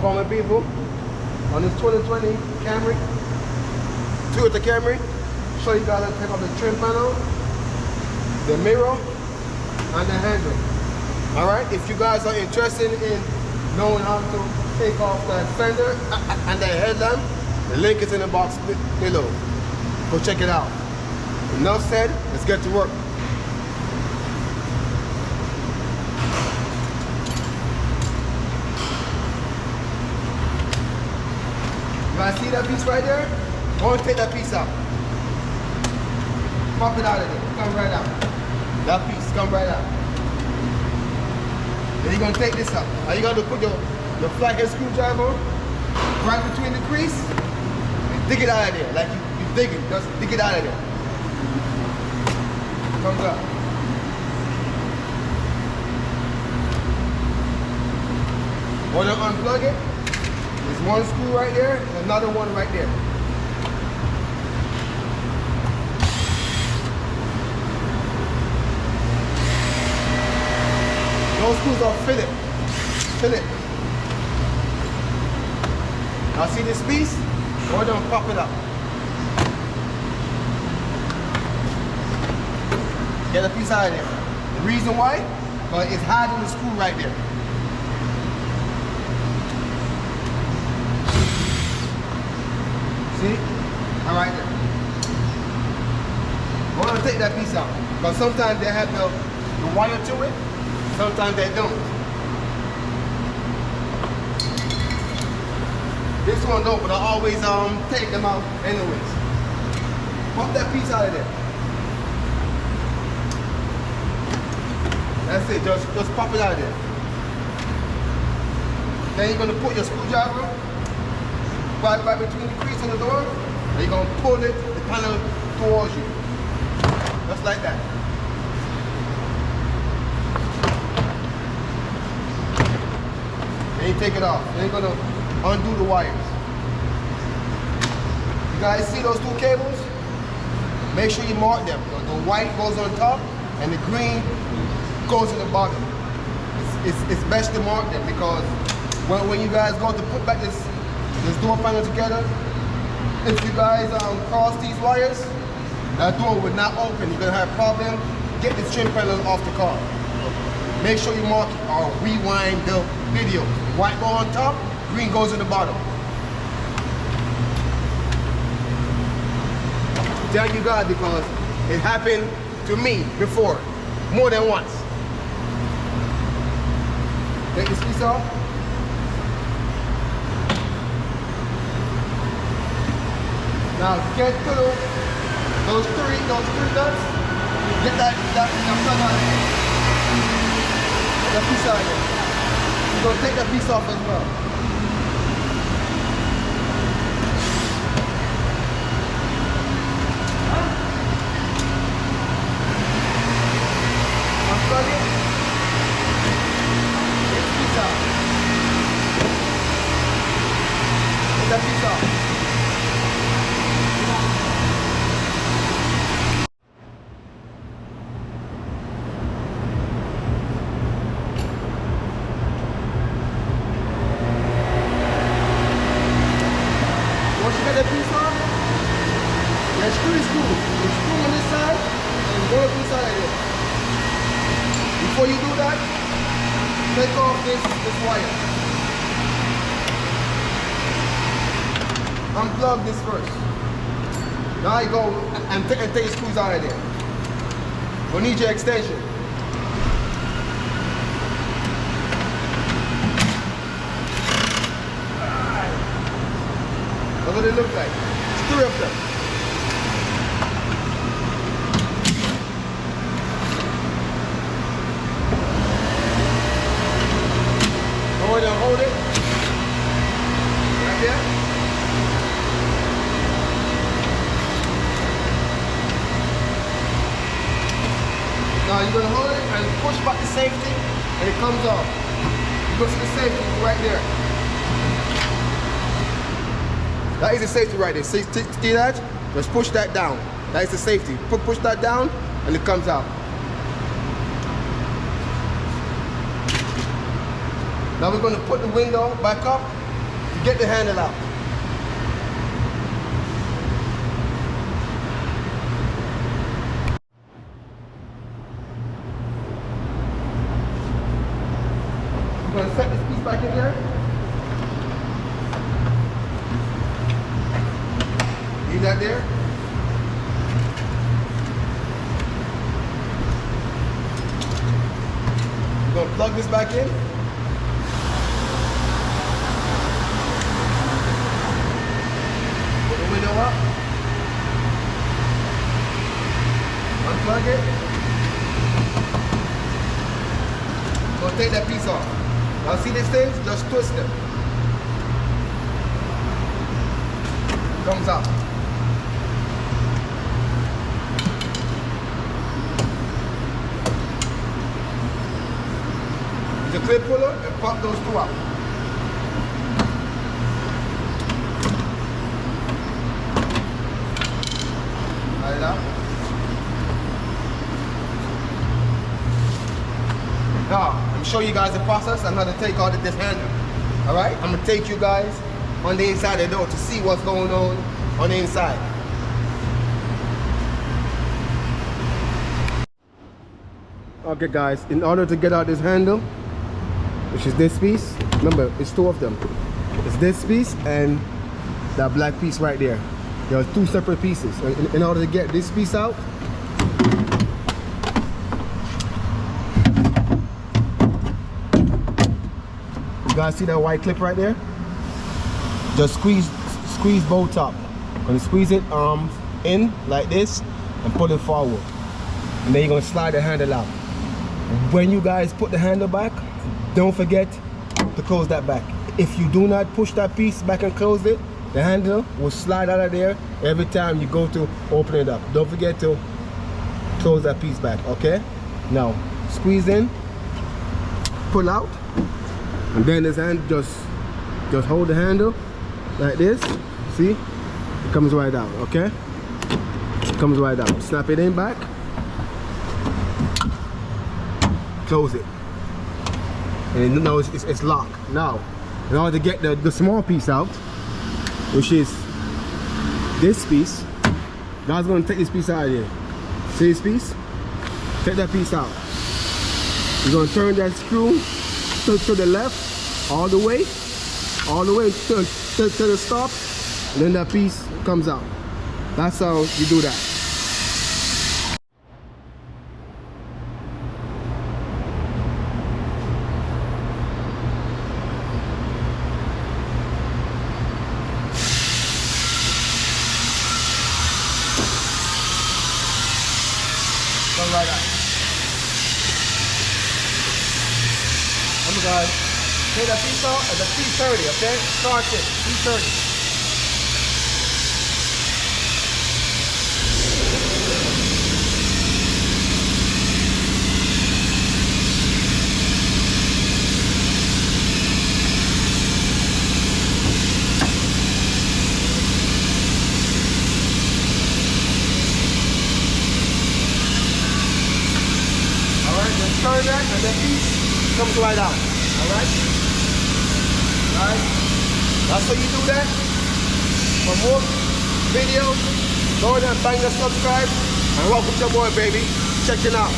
Welcome my people on this 2020 Camry, TOYOTA Camry. Show you guys how to take off the trim panel, the mirror, and the handle. Alright, if you guys are interested in knowing how to take off that fender and the headlamp, the link is in the box below. Go check it out. Enough said, let's get to work. You guys see that piece right there? Go and take that piece out. Pop it out of there. Come right out. That piece, come right out. Then you're gonna take this out. Now you're gonna put your flathead screwdriver right between the crease and dig it out of there. Like you dig it, just dig it out of there. Comes up. When you unplug it, there's one screw right there, and another one right there. Those screws are Philip. Now see this piece? Go ahead and pop it up. Get a piece out of there. The reason why? Because it's hiding the screw right there. See? All right there. We're gonna take that piece out because sometimes they have the wire to it, sometimes they don't. This one don't, but I always take them out anyways. Pop that piece out of there. That's it. Just pop it out of there. Then you're gonna put your screwdriver right between the crease and the door, and you're gonna pull it, the panel towards you. Just like that. Then you take it off. Then you're gonna undo the wires. You guys see those two cables? Make sure you mark them. The white goes on top and the green goes in the bottom. It's best to mark them because when you guys go to put back this door panel together, if you guys cross these wires, that door would not open. You're gonna have a problem. Get the trim panel off the car. Make sure you mark it or rewind the video. White go on top, green goes in the bottom. Tell you guys because it happened to me before, more than once. Take this piece off. Now get to those three nuts. Get that plug out of there. That piece out of there. You're gonna take that piece off as well. Unplug it. Get the piece out. Get that piece off. That piece off, that screw is screw. You screw on this side and go up inside of it. Before you do that, take off this wire. Unplug this first. Now you go and take the screws out of there. We'll need your extension. That's what they look like. It's 3 of them. Go ahead and hold it. Right there. Now you're going to hold it and push back the safety and it comes off. You go see the safety right there. That is the safety right there. See that? Just push that down. That is the safety. Push that down and it comes out. Now we're going to put the window back up to get the handle out. I'm going to set this piece back in there. Leave that there. I'm going to plug this back in. Put the window up. Unplug it. Go take that piece off. Now see these things? Just twist them. Comes out. Use a clip puller and pop those two out. Light it out. Now, I'm going to show you guys the process on how to take out this handle. Alright? I'm going to take you guys on the inside of the door to see what's going on the inside. Okay guys, in order to get out this handle, which is this piece, remember it's two of them. It's this piece and that black piece right there. There are two separate pieces. In order to get this piece out, you guys see that white clip right there? Just squeeze both up. Gonna squeeze it in like this and pull it forward. And then you're gonna slide the handle out. When you guys put the handle back, don't forget to close that back. If you do not push that piece back and close it, the handle will slide out of there every time you go to open it up. Don't forget to close that piece back, okay? Now, squeeze in, pull out, and then this hand just hold the handle like this. See? It comes right out, okay? It comes right out. Snap it in back. Close it. And now it's locked. Now, in order to get the small piece out, which is this piece, God's gonna take this piece out of here. See this piece? Take that piece out. You're gonna turn that screw to the left, all the way to the stop, and then that piece comes out. That's how you do that. Come right out. Remember guys, take that piece out at the P30, okay? Start it, P30. Turn that and the piece comes right out. Alright? Alright? That's how you do that. For more videos, go ahead and bang the subscribe and rock with your boy, baby. Check it out.